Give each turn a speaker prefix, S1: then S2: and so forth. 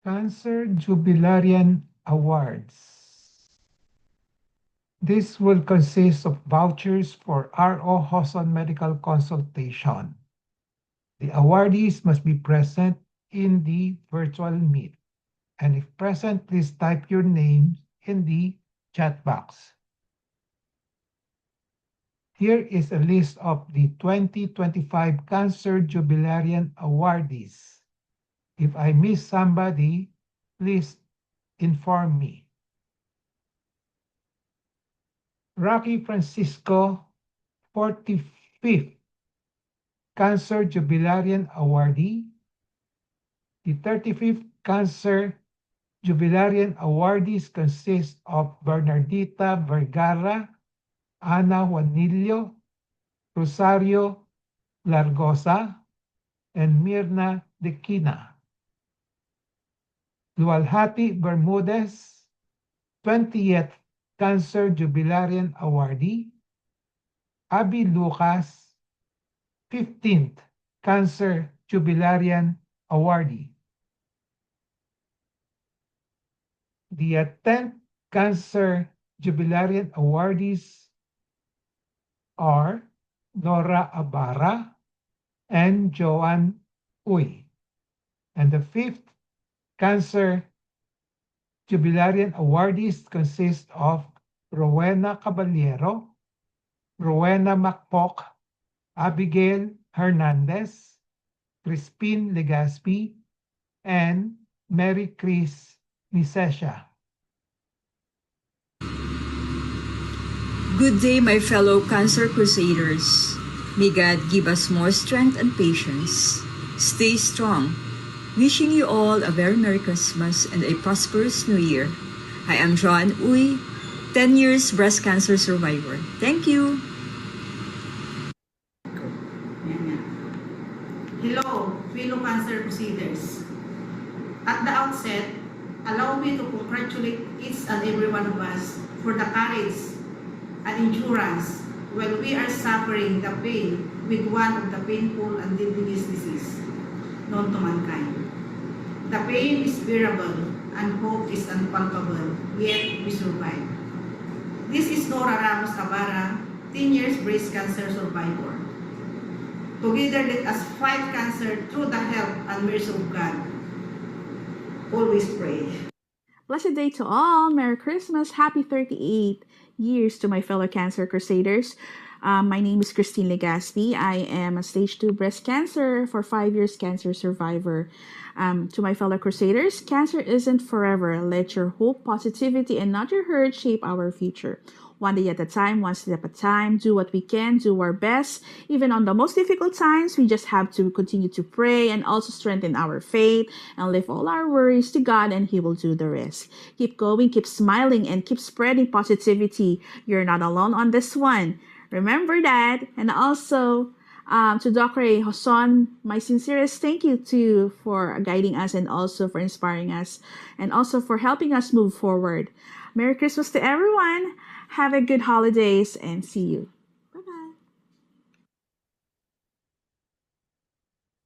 S1: Cancer Jubilarian Awards. This will consist of vouchers for RO Hoson medical consultation. The awardees must be present in the virtual meet. And if present, please type your name in the chat box. Here is a list of the 2025 Cancer Jubilarian awardees. If I miss somebody, please inform me. Rocky Francisco, 45th Cancer Jubilarian Awardee. The 35th Cancer Jubilarian awardees consist of Bernardita Vergara, Ana Juanillo, Rosario Largosa, and Mirna Dequina. Lualhati Bermudez, 20th Cancer Jubilarian Awardee. Abby Lucas, 15th Cancer Jubilarian Awardee. The 10th Cancer Jubilarian awardees are Nora Abara and Joanne Uy. And the 5th Cancer Jubilarian awardees consist of Rowena Caballero, Rowena Macpoc, Abigail Hernandez, Crispin Legaspi, and Mary Chris Nisesha.
S2: Good day, my fellow Cancer Crusaders. May God give us more strength and patience. Stay strong. Wishing you all a very Merry Christmas and a prosperous New Year. I am Joanne Uy, 10 years breast cancer survivor. Thank you.
S3: Hello, fellow Cancer Crusaders. At the outset, allow me to congratulate each and every one of us for the courage and endurance while we are suffering the pain with one of the painful and deadly diseases known to mankind. The pain is bearable and hope is unpalpable, yet we survive. This is Nora Ramos Cabara, 10 years breast cancer survivor. Together, let us fight cancer through the help and mercy of God. Always pray.
S4: Blessed day to all. Merry Christmas. Happy 38 years to my fellow Cancer Crusaders. My name is Christine Legaspi. I am a stage 2 breast cancer for 5 years cancer survivor. To my fellow Crusaders, cancer isn't forever. Let your hope, positivity, and not your hurt shape our future. One day at a time, one step at a time, do what we can, do our best. Even on the most difficult times, we just have to continue to pray and also strengthen our faith and lift all our worries to God and He will do the rest. Keep going, keep smiling, and keep spreading positivity. You're not alone on this one. Remember that. And also, to Dr. Hoson, my sincerest thank you for guiding us and also for inspiring us and also for helping us move forward. Merry Christmas to everyone. Have a good holidays and see you.